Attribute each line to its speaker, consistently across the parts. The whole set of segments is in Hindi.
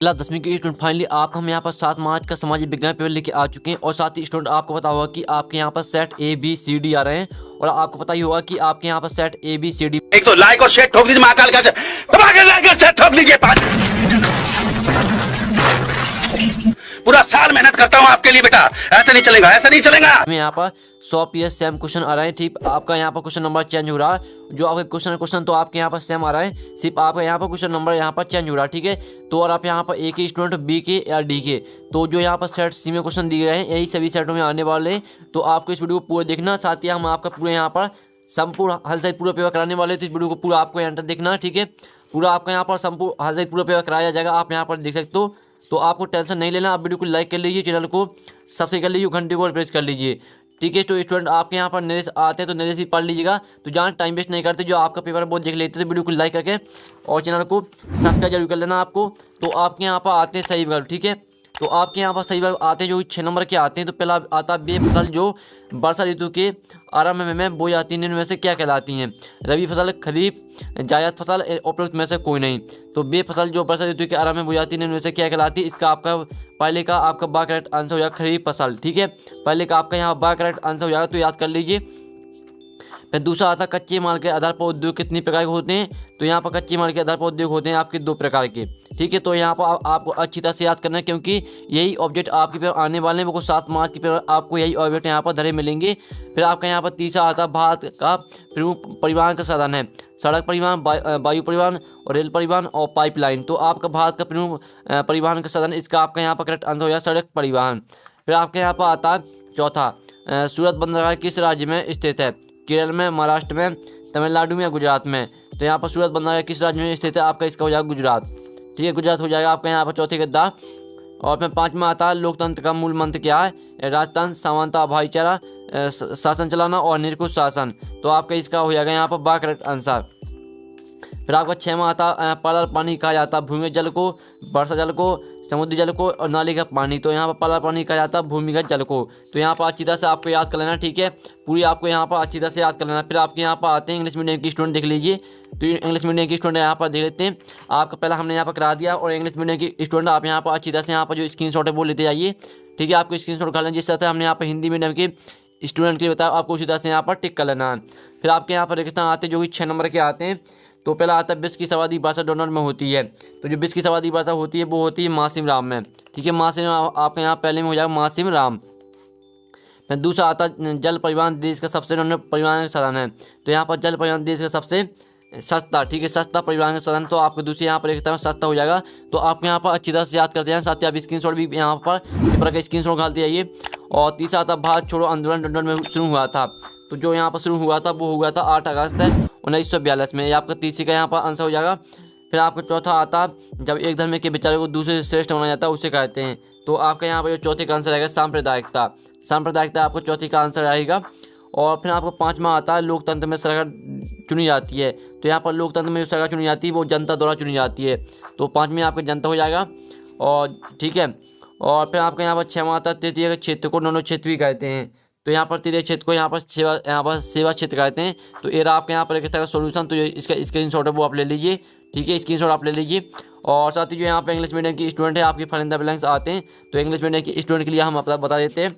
Speaker 1: क्लास 10वीं के स्टूडेंट फाइनली आप हम यहाँ पर 7 मार्च का सामाजिक विज्ञान पेपर लेके आ चुके हैं। और साथ ही स्टूडेंट आपको पता होगा कि आपके यहाँ पर सेट ABCD आ रहे हैं। और आपको पता ही होगा कि आपके यहाँ पर सेट ABCD
Speaker 2: एक तो लाइक और शेयर ठोक दीजिए, महाकाल का दबा के लाइक और शेयर ठोक दीजिए। पूरा साल मेहनत करता हूँ आपके लिए बेटा, ऐसा नहीं चलेगा, ऐसा नहीं चलेगा।
Speaker 1: में यहाँ पर 100 PS सेम क्वेश्चन आ रहे हैं। ठीक, आपका यहाँ पर क्वेश्चन नंबर चेंज हो रहा है। जो आपके क्वेश्चन तो आपके यहाँ पर सेम आ रहा है, सिर्फ आपका यहाँ पर क्वेश्चन नंबर यहाँ पर चेंज हो रहा है। ठीक है, तो और आप यहाँ पर A के स्टूडेंट, B के या D के, तो जो यहाँ पर सेट C में क्वेश्चन दिए गए हैं यही सभी सेटों में आने वाले हैं। तो आपको इस वीडियो को पूरा देखना, साथ ही हम आपका पूरे यहाँ पर संपूर्ण हल सहित पूरा पेपर कराने वाले, तो इस वीडियो को पूरा आपको यहाँ तक देखना। ठीक है, पूरा आपका यहाँ पर संपूर्ण हल सहित पूरा पेपर कराया जाएगा, आप यहाँ पर देख सकते हो। तो आपको टेंशन नहीं लेना, आप वीडियो को लाइक कर लीजिए, चैनल को सब्सक्राइब कर लीजिए, घंटे को प्रेस कर लीजिए। ठीक है, तो स्टूडेंट आपके यहाँ पर नरेश आते हैं तो नरेश ही पढ़ लीजिएगा। तो जहाँ टाइम वेस्ट नहीं करते, जो आपका पेपर बहुत देख लेते हैं, तो वीडियो को लाइक करके और चैनल को सब्सक्राइब जरूर कर लेना आपको। तो आपके यहाँ पर आते हैं सही विकल्प। ठीक है, तो आपके यहाँ पर सही विकल्प आते हैं जो 6 नंबर के आते हैं। तो पहला आता है बे फसल जो वर्षा ऋतु के आरंभ में बोई जाती है, इनमें से क्या कहलाती हैं? रबी फसल, खरीफ, जायद फसल, उपरोक्त में से कोई नहीं। तो बे फसल जो वर्षा ऋतु के आरंभ में बोई जाती है, इनमें से क्या कहलाती है? इसका आपका पहले का आपका बा करेक्ट आंसर हो जाएगा खरीफ फसल। ठीक है, पहले का आपका यहाँ बा करेक्ट आंसर हो जाएगा, तो याद कर लीजिए। फिर दूसरा आता है कच्चे माल के आधार पर उद्योग कितने प्रकार के होते हैं? तो यहाँ पर कच्चे माल के आधार पर उद्योग होते हैं आपके 2 प्रकार के। ठीक है, तो यहाँ पर आपको अच्छी तरह से याद करना है, क्योंकि यही ऑब्जेक्ट आपके पेपर आने वाले हैं। वो 7 मार्च के पेपर आपको यही ऑब्जेक्ट यहाँ पर धरे मिलेंगे। फिर आपका यहाँ पर तीसरा आता है भारत का प्रमुख परिवहन का साधन है सड़क परिवहन, वायु परिवहन और रेल परिवहन और पाइपलाइन। तो आपका भारत का प्रमुख परिवहन का साधन, इसका आपका यहाँ पर करेक्ट आंसर हो जाए सड़क परिवहन। फिर आपके यहाँ पर आता है चौथा, सूरत बंदरगाह किस राज्य में स्थित है? केरल में, महाराष्ट्र में, तमिलनाडु में या गुजरात में? तो यहाँ पर सूरत बंदरगाह किस राज्य में स्थित है? आपका इसका हो जाएगा गुजरात। ठीक है, गुजरात हो जाएगा आपका यहाँ पर चौथे गद्दा। और फिर 5वां आता है लोकतंत्र का मूल मंत्र क्या है? राजतंत्र, समानता, भाईचारा, शासन चलाना और निरंकुश शासन। तो आपका इसका हो जाएगा यहाँ पर बा करेक्ट आंसर। फिर आपका 6वां आता है पलाल पानी कहा जाता है भूमिगत जल को, वर्षा जल को, समुद्री जल को और नाली का पानी। तो यहाँ पर पलाल पानी कहा जाता है भूमिगत जल को। तो यहाँ पर अच्छी तरह से आपको याद कर लेना। ठीक है, पूरी आपको यहाँ पर अच्छी तरह से याद कर लेना। फिर आपके यहाँ पर आते हैं इंग्लिश मीडियम के स्टूडेंट, देख लीजिए। तो इंग्लिश मीडियम के स्टूडेंट यहाँ पर देख लेते हैं। आपका पहला हमने यहाँ पर करा दिया। और इंग्लिश मीडियम के स्टूडेंट आप यहाँ पर अच्छी तरह से यहाँ पर जो स्क्रीनशॉट है वो लेते जाइए। ठीक है, आपको स्क्रीनशॉट कर लें, जिस तरह से हमने यहाँ पर हिंदी मीडियम के स्टूडेंट के लिए बताया, आपको उसी तरह से यहाँ पर टिक कर लेना है। फिर आपके यहाँ पर रेगिस्तान आते हैं जो कि 6 नंबर के आते हैं। तो पहला आता है विश्व की सर्वाधिक भाषा डोनर में होती है। तो जो विश्व की सर्वाधिक भाषा होती है वो होती है मासिम राम में। ठीक है, मासिम आपके यहाँ पहले में हो जाएगा मासिम राम। फिर दूसरा आता है जल परिवहन देश का सबसे परिवहन साधन है। तो यहाँ पर जल परिवहन देश का सबसे सस्ता, ठीक है, सस्ता परिवहन साधन। तो आपको दूसरे यहाँ पर एक तरह सस्ता हो जाएगा। तो आप यहाँ पर अच्छी तरह से याद करते हैं, साथ ही आप स्क्रीनशॉट भी यहाँ पर पेपर का स्क्रीनशॉट डालते जाइए। और तीसरा आता भारत छोड़ो आंदोलन लंदन में शुरू हुआ था। तो जो यहाँ पर शुरू हुआ था वो हुआ था 8 अगस्त 1942 में। ये आपका तीसरे का यहाँ पर आंसर हो जाएगा। फिर आपका चौथा आता जब एक धर्म के विचारों को दूसरे से श्रेष्ठ माना जाता है उसे कहते हैं। तो आपका यहाँ पर जो चौथे का आंसर आएगा सांप्रदायिकता। सांप्रदायिकता आपको चौथी का आंसर आएगा। और फिर आपको 5वां आता है लोकतंत्र में सरकार चुनी जाती है। तो यहाँ पर लोकतंत्र में जो सरकार चुनी जाती है वो जनता द्वारा चुनी जाती है। तो 5वें आपका जनता हो जाएगा। और ठीक है, और फिर आपका यहाँ पर 6वां आता है तृतीय क्षेत्र को नौनो क्षेत्र भी कहते हैं। तो यहाँ पर तृतीय क्षेत्र को यहाँ पर सेवा क्षेत्र कहते हैं। तो ये रहा आपके यहाँ पर एक तरह का सोल्यूशन। तो इसका स्क्रीनशॉट है वो आप ले लीजिए। ठीक है, स्क्रीनशॉट आप ले लीजिए। और साथ ही जो यहाँ पर इंग्लिश मीडियम की स्टूडेंट है आपके फरिंदा ब्लैंक्स आते हैं। तो इंग्लिश मीडियम के स्टूडेंट के लिए हम आपको बता देते हैं।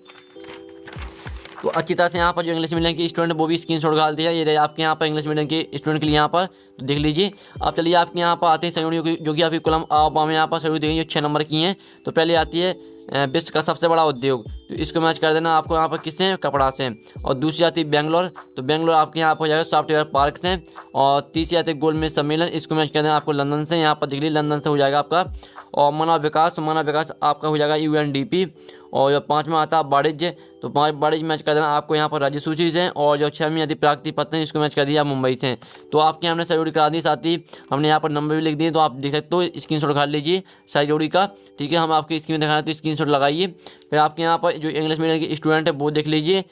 Speaker 1: तो अच्छी तरह से यहाँ पर जो इंग्लिश मीडियम के स्टूडेंट वो भी स्क्रीनशॉट डाल दिया। ये रहे आपके यहाँ पर इंग्लिश मीडियम के स्टूडेंट के लिए यहाँ पर, तो देख लीजिए। अब चलिए आपके यहाँ पर आते हैं सहयोगी, जो कि आपकी कलम आप हमें यहाँ पर सहयोगी देंगे जो 6 नंबर की हैं। तो पहले आती है विश्व का सबसे बड़ा उद्योग। तो इसको मैच कर देना आपको यहाँ पर किससे? कपड़ा से। और दूसरी आती है बेंगलोर। तो बेंगलोर आपके यहाँ पर हो जाएगा सॉफ्टवेयर पार्क से। और तीसरी आती है गोलमेज सम्मेलन, इसको मैच कर देना आपको लंदन से। यहाँ पर दिल्ली लंदन से हो जाएगा आपका। और मानव विकास आपका हो जाएगा UNDP। और जो 5वां आता है वाणिज्य। तो वाणिज्य मैच कर देना आपको यहाँ पर राज्य सूची से। और जो 6वीं आती प्राकृतिक पत्नी, इसको मैच कर दिया मुंबई से। तो आपके हमने सही जोड़ी करा दी, साथ ही हमने यहाँ पर नंबर भी लिख दिए। तो आप देख सकते हो, स्क्रीनशॉट खा लीजिए सही जोड़ी का। ठीक है, हम आपकी स्क्रीन दिखा रहे हैं तो स्क्रीनशॉट लगाइए। फिर आपके यहाँ पर जो इंग्लिश मीडियम के स्टूडेंट है वो देख लीजिए।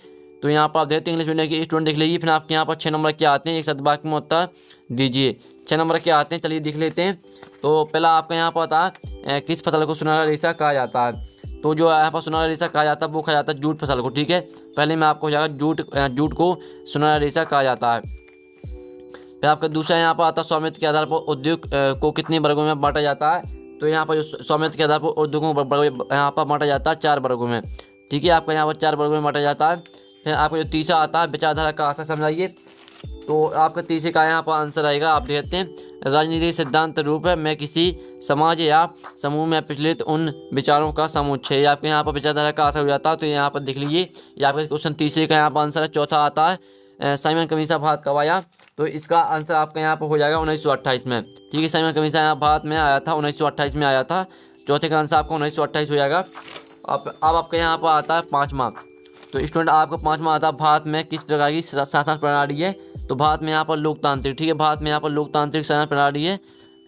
Speaker 1: तो यहाँ पर आप देखते हैं इंग्लिश मीडियम के स्टूडेंट देख लीजिए। फिर आपके यहाँ पर 6 नंबर क्या आते हैं, एक साथ बाकी में उत्तर दीजिए। 6 नंबर क्या आते हैं, चलिए देख लेते हैं। तो पहला आपका यहाँ पर आता है किस फसल को सुनहरा रेशा कहा जाता है? तो जो यहाँ पर सुनहरा रेशा कहा जाता है वो कहा जाता है जूट फसल को। ठीक है, पहले में आपको हो जाएगा जूट को सुनहरा रेशा कहा जाता है। फिर आपका दूसरा यहाँ पर आता है स्वामित्व के आधार पर उद्योग को कितने वर्गों में बांटा जाता है? तो यहाँ पर जो सौम्यता के आधार पर उर्दू को यहाँ पर बांटा जाता है 4 वर्गों में। ठीक है, आपका यहाँ पर 4 वर्गों में बांटा जाता है। फिर आपका जो तीसरा आता है विचारधारा का आशय समझाइए, तो आपका तीसरे का यहाँ पर आंसर आएगा, आप देखते हैं राजनीतिक सिद्धांत रूप में किसी समाज या समूह में प्रचलित उन विचारों का समुच्चय। ये आपके यहाँ पर विचारधारा का आशय हो जाता है। तो यहाँ पर देख लीजिए, ये आपका क्वेश्चन तीसरे का यहाँ पर आंसर है। चौथा आता है साइमन कमीशन भारत कब आया, तो इसका आंसर आपका यहाँ पर हो जाएगा 1928 में। ठीक है, साइमन कमीशन यहाँ भारत में आया था, 1928 में आया था। चौथे का आंसर आपका 1928 हो जाएगा। अब आपका यहाँ पर आता है 5वां, तो स्टूडेंट आपका 5वां आता है भारत में किस प्रकार की शासन प्रणाली है, तो भारत में यहाँ पर लोकतांत्रिक। ठीक है, भारत में यहाँ पर लोकतांत्रिक शासन प्रणाली है।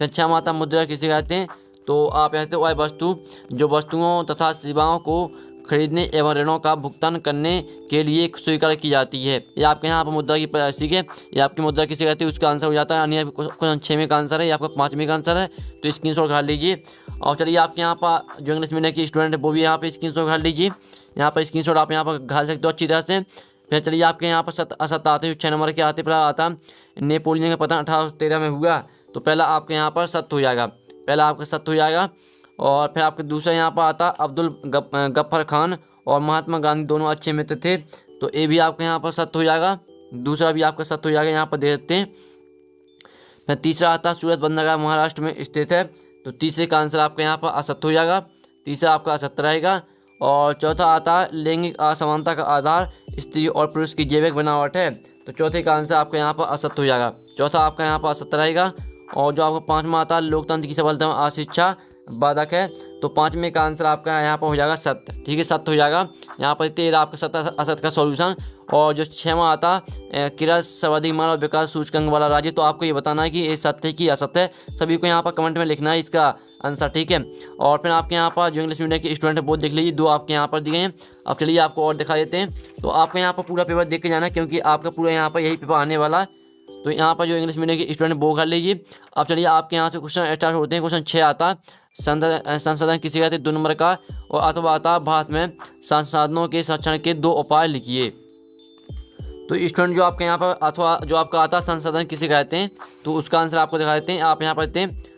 Speaker 1: फिर 6वां आता मुद्रा किसे कहते हैं, तो आप कहते हो वह वस्तु जो वस्तुओं तथा सेवाओं को खरीदने एवं ऋणों का भुगतान करने के लिए स्वीकार की जाती है। ये आपके यहाँ पर मुद्रा की ठीक है, ये आपकी मुद्रा किसे कहते हैं, उसका आंसर हो जाता है। यानी क्वेश्चन 6वें का आंसर है, ये आपका 5वें का आंसर है। तो स्क्रीनशॉट खा लीजिए। और चलिए आपके यहाँ पर जो इंग्लिश मीडियम के स्टूडेंट है वो भी यहाँ पर स्क्रीनशॉट खा लीजिए। यहाँ पर स्क्रीनशॉट आप यहाँ पर घाल सकते हो अच्छी तरह से। फिर चलिए आपके यहाँ पर सत्ता आते हैं, 6 नंबर के आते पहला आता नेपोलियन का पतन 1813 में हुआ, तो पहला आपके यहाँ पर सत्य हो जाएगा, पहला आपका सत्य हो जाएगा। और फिर आपके दूसरा यहाँ पर आता अब्दुल गफ्फर खान और महात्मा गांधी दोनों अच्छे मित्र थे, तो ये भी आपके यहाँ पर सत्य हो जाएगा, दूसरा भी आपका सत्य हो जाएगा, यहाँ पर दे देते हैं। फिर तीसरा आता सूरत बंदरगाह महाराष्ट्र में स्थित है, तो तीसरे का आंसर आपका यहाँ पर असत्य हो जाएगा, तीसरा आपका असत्य रहेगा। और चौथा आता है लैंगिक असमानता का आधार स्त्री और पुरुष की जैविक बनावट है, तो चौथे का आंसर आपका यहाँ पर असत्य हो जाएगा, चौथा आपका यहाँ पर असत्य रहेगा। और जो आपका 5वां आता है लोकतंत्र की सफलता में अशिक्षा बाधक है, तो 5वें का आंसर आपका यहाँ पर हो जाएगा सत्य। ठीक है, सत्य हो जाएगा। यहाँ पर 13 आपका सत्य असत्य का सॉल्यूशन। और जो 6वां आता केरल सर्वाधिक मानव विकास सूचकांक वाला राज्य, तो आपको ये बताना है कि ये सत्य की असत्य है। सभी को यहाँ पर कमेंट में लिखना है इसका आंसर। ठीक है, और फिर आपके यहाँ पर जो इंग्लिश मीडियम के स्टूडेंट है वो देख लीजिए, 2 आपके यहाँ पर दिए हैं। अब चलिए आपको और दिखा देते हैं, तो आपको यहाँ पर पूरा पेपर देख के जाना है, क्योंकि आपका पूरा यहाँ पर यही पेपर आने वाला है। तो यहाँ पर जो इंग्लिश मीडियम के स्टूडेंट वो कर लीजिए। अब चलिए आपके यहाँ से क्वेश्चन स्टार्ट होते हैं। क्वेश्चन 6 आता संसाधन किसी कहते हैं 2 नंबर का, और अथवा आता भारत में संसाधनों के संरक्षण के 2 उपाय लिखिए। तो स्टूडेंट जो आपके यहाँ पर अथवा जो आपका आता संसाधन किसे कहते हैं, तो उसका आंसर आपको दिखा देते हैं। आप यहाँ पर देते हैं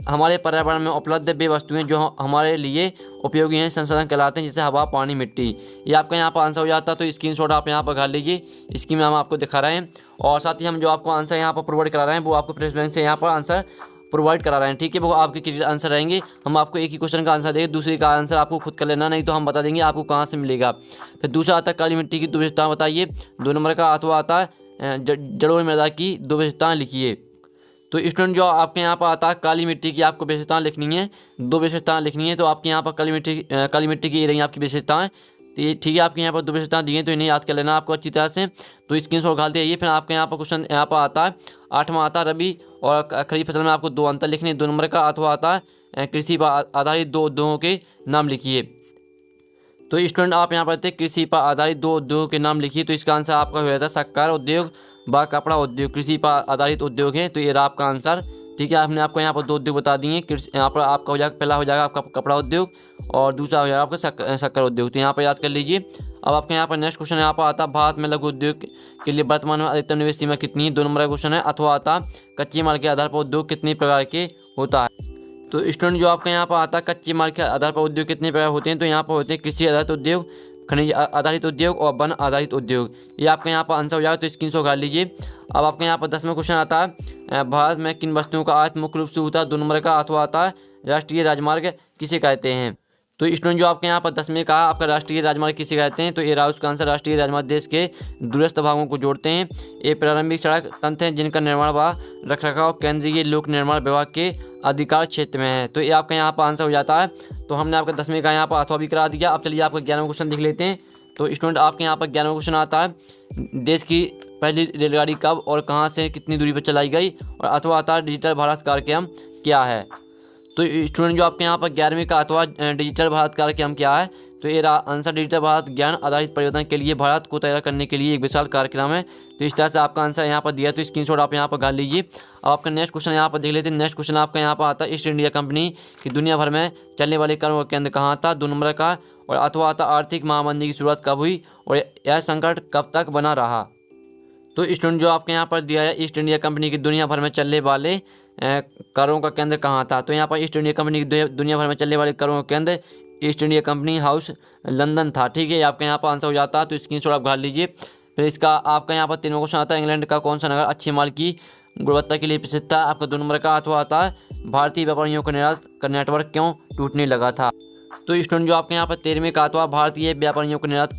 Speaker 1: हमारे पर्यावरण में उपलब्ध वे वस्तुएं जो हमारे लिए उपयोगी हैं संसाधन कहलाते हैं, जैसे हवा पानी मिट्टी। ये आपका यहाँ पर आंसर हो जाता है। तो स्क्रीनशॉट आप यहाँ पर खा लीजिए, इसकी में हम आपको दिखा रहे हैं। और साथ ही हम जो आपको आंसर यहाँ पर प्रोवाइड करा रहे हैं वो आपको प्रेस बैंक से यहाँ पर आंसर प्रोवाइड करा रहे हैं। ठीक है, वो आपके क्लियर आंसर रहेंगे। हम आपको एक ही क्वेश्चन का आंसर देंगे, दूसरे का आंसर आपको खुद कर लेना, नहीं तो हम बता देंगे आपको कहाँ से मिलेगा। फिर दूसरा आता है काली मिट्टी की 2 विशेषताएं बताइए। 2 नंबर का अथवा आता है जड़ों मृदा की 2 विशेषताएं लिखिए। तो स्टूडेंट जो आपके यहाँ पर आता है काली मिट्टी की आपको विशेषताएं लिखनी है, 2 विशेषताएं लिखनी है। तो आपके यहाँ पर काली मिट्टी की रही आपकी विशेषताएं। तो ठीक है, आपके यहाँ पर 2 विशेषताएं दी हैं, तो इन्हें याद कर लेना आपको अच्छी तरह से। तो स्क्रीनशॉट डालते रहिए। फिर आपके यहाँ पर क्वेश्चन यहाँ पर आता है 8वां आता है रबी और खरीफ फसल में आपको 2 अंतर लिखने। 2 नंबर का अथवा आता है कृषि पर आधारित 2 उद्योगों के नाम लिखिए। तो स्टूडेंट आप यहाँ पर देखते हैं कृषि पर आधारित 2 उद्योगों के नाम लिखिए। तो इसका आंसर आपका हो जाता है शक्कर उद्योग व कपड़ा उद्योग। कृषि पर आधारित उद्योग है, तो ये रहा आपका आंसर। ठीक है, आपने आपको यहाँ पर 2 उद्योग बता दिए। यहाँ पर आपका हो जाएगा, पहला हो जाएगा आपका कपड़ा उद्योग और दूसरा हो जाएगा आपका शक्कर उद्योग। तो यहाँ पर याद कर लीजिए। अब आपके यहाँ पर नेक्स्ट क्वेश्चन यहाँ पर आता है भारत में लघु उद्योग के लिए वर्तमान में अधिकतम निवेश सीमा कितनी है। 2 नंबर का क्वेश्चन है। अथवा आता कच्चे माल के आधार पर उद्योग कितने प्रकार के होता है। तो स्टूडेंट जो आपके यहाँ पर आता है कच्चे माल के आधार पर उद्योग कितने प्रकार होते हैं, तो यहाँ पर होते हैं कृषि आधारित उद्योग, खनिज आधारित उद्योग और वन आधारित उद्योग। ये आपके यहाँ पर आंसर हो जाएगा। तो स्क्रीनशॉट कर लीजिए। अब आपके यहाँ पर 10वां क्वेश्चन आता है भारत में किन वस्तुओं का आयात मुख्य रूप से होता है। 2 नंबर का अथवा आता है राष्ट्रीय राजमार्ग किसे कहते हैं। तो स्टूडेंट जो आपके यहाँ पर 10वें का आपका राष्ट्रीय राजमार्ग किसे कहते हैं, तो ये रहा उसका आंसर। राष्ट्रीय राजमार्ग देश के दूरस्थ भागों को जोड़ते हैं। ये प्रारंभिक सड़क तंत्र हैं जिनका निर्माण व रखरखाव केंद्रीय लोक निर्माण विभाग के अधिकार क्षेत्र में है। तो ये आपका यहाँ पर आंसर हो जाता है। तो हमने आपका 10वें का यहाँ पर अथवा भी करा दिया। अब चलिए आपका 11वां क्वेश्चन देख लेते हैं। तो स्टूडेंट आपके यहाँ पर 11वां क्वेश्चन आता है देश की पहली रेलगाड़ी कब और कहाँ से कितनी दूरी पर चलाई गई, और अथवा आता है डिजिटल भारत कार्यक्रम क्या है। तो स्टूडेंट जो आपके यहाँ पर 11वें का अथवा डिजिटल भारत कार्यक्रम क्या है, तो ये आंसर डिजिटल भारत ज्ञान आधारित परिवर्तन के लिए भारत को तैयार करने के लिए एक विशाल कार्यक्रम है। तो इस तरह से आपका आंसर यहाँ पर दिया। तो स्क्रीनशॉट आप यहाँ पर गाल लीजिए। अब आपका नेक्स्ट क्वेश्चन यहाँ पर देख लेते हैं। नेक्स्ट क्वेश्चन आपका यहाँ पर आता है ईस्ट इंडिया कंपनी की दुनिया भर में चलने वाले कर्म का केंद्र कहाँ था। 2 नंबर का और अथवा आता आर्थिक महामंदी की शुरुआत कब हुई और यह संकट कब तक बना रहा। तो स्टूडेंट जो आपके यहाँ पर दिया है ईस्ट इंडिया कंपनी की दुनिया भर में चलने वाले करों का केंद्र कहाँ था? तो यहाँ पर ईस्ट इंडिया कंपनी की दुनिया भर में चलने वाले करों का केंद्र east India company house London था। ठीक है, आपका यहाँ पर आंसर हो जाता है, तो स्क्रीनशॉट आप घाल लीजिए। फिर इसका आपका यहाँ पर 3वां क्वेश्चन आता है, इंग्लैंड का कौन सा नगर अच्छे माल की गुणवत्ता के लिए प्रसिद्ध था? आपका 2 नंबर का अथवा आता है, भारतीय व्यापारियों का निर्यात का नेटवर्क क्यों टूटने लगा था? तो स्टूडेंट जो आपके यहाँ पर 13वें का अथवा भारतीय व्यापारियों का निर्यात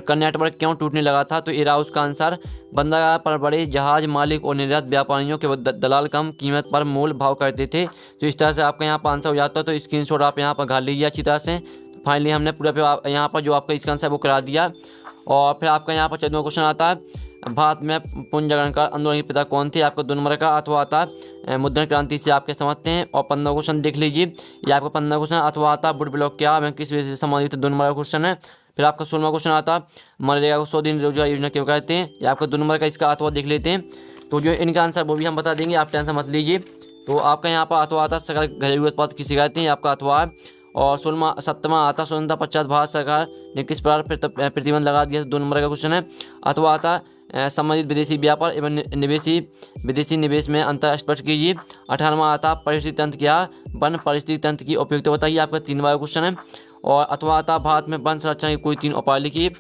Speaker 1: का नेटवर्क क्यों टूटने लगा था? तो इरा उसका आंसर, बंदरगाह पर बड़े जहाज मालिक और निर्यात व्यापारियों के दलाल कम कीमत पर मूल भाव करते थे। तो इस तरह से आपका यहाँ पर आंसर हो जाता है, तो स्क्रीनशॉट आप यहाँ पर घाल लीजिए अच्छी तरह से। फाइनली हमने पूरा यहाँ पर जो आपका इसका आंसर वो करा दिया। और फिर आपका यहाँ पर 14वां क्वेश्चन आता है, भारत में पुनर्जागरण का आंदोलन के पिता कौन थे? आपको 2 नंबर का अथवा आता है, मुद्रण क्रांति से आपके समझते हैं। और 15वां क्वेश्चन देख लीजिए, ये आपका 15वां क्वेश्चन अथवा आता है, वुड ब्लॉक क्या वह किस वजह से संबंधित 2 नंबर का क्वेश्चन है। फिर आपका 16वां क्वेश्चन आता है, मनरेगा को 100 दिन रोजगार योजना क्यों कहते हैं? ये आपका 2 नंबर का इसका अथवा देख लेते हैं। तो जो इनका आंसर वो भी हम बता देंगे, आप टेंशन मत लीजिए। तो आपका यहाँ पर अथवा आता है, सरकार घरेलू उत्पाद किसे कहते हैं? आपका अथवा है। और 17वां आता, स्वतंत्रता पश्चात भारत सरकार ने किस प्रकार प्रतिबंध लगा दिया? 2 नंबर का क्वेश्चन है। अथवा आता संबंधित विदेशी व्यापार एवं विदेशी निवेश में अंतर स्पष्ट कीजिए। 18वां आता, परिस्थिति तंत्र क्या? वन परिस्थिति तंत्र की उपयुक्तता बताइए। आपका 3वां क्वेश्चन है। और अथवा आता, भारत में वन संरक्षण की कोई 3 उपाय लिखिए।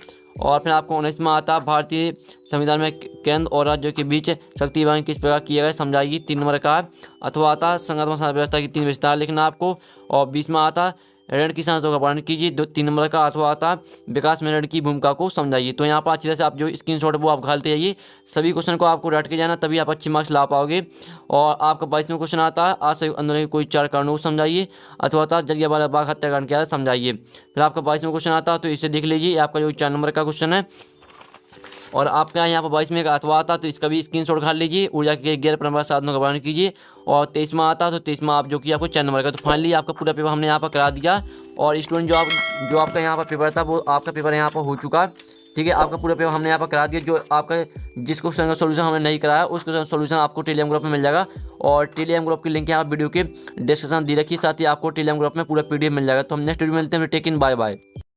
Speaker 1: और फिर आपको 19वां आता, भारतीय संविधान में केंद्र और राज्यों के बीच शक्ति विभाजन किस प्रकार किया गया समझाइए। 3 नंबर का है। अथवा आता, संघात्मक व्यवस्था की 3 विस्तार लिखना आपको। और 20वां आता, ऋण की शर्तों का वर्णन कीजिए। 3 नंबर का अथवा आता, विकास में ऋण की भूमिका को समझाइए। तो यहाँ पर अच्छी तरह से आप जो स्क्रीनशॉट वो आप घालते जाइए, सभी क्वेश्चन को आपको रट के जाना, तभी आप अच्छे मार्क्स ला पाओगे। और आपका 22वां क्वेश्चन आता है, असहयोग आंदोलन के कोई 4 कारणों को समझाइए। अथवा आता, जलियांवाला बाग हत्याकांड क्या है समझाइए। फिर आपका 22वां क्वेश्चन आता है, तो इसे देख लीजिए, आपका जो 4 नंबर का क्वेश्चन है। और आपका यहाँ पर 22वें का अथवा आता, तो इसका भी स्क्रीनशॉट घाल लीजिए। ऊर्जा के गैर परंपरागत साधनों का वर्णन कीजिए। और 23वां आता, तो 23वां आप जो कि आपको 4 नंबर का। तो फाइनली आपका पूरा पेपर हमने यहाँ पर करा दिया। और स्टूडेंट जो आपका यहाँ पर पेपर था, वो आपका पेपर यहाँ पर हो चुका। ठीक है, आपका पूरा पेपर हमने यहाँ पर करा दिया। जो आपका जिस क्वेश्चन का सोल्यूशन हमने नहीं कराया, उसका सोल्यूशन आपको टेलीग्राम ग्रुप में मिल जाएगा। और टेलीग्राम ग्रुप की लिंक यहाँ वीडियो के डिस्क्रिप्शन दी रखी है, साथ ही आपको टेलीग्राम ग्रुप में पूरा PDF मिल जाएगा। तो हम नेक्स्ट वीडियो में मिलते हैं। टेक इन, बाय बाय।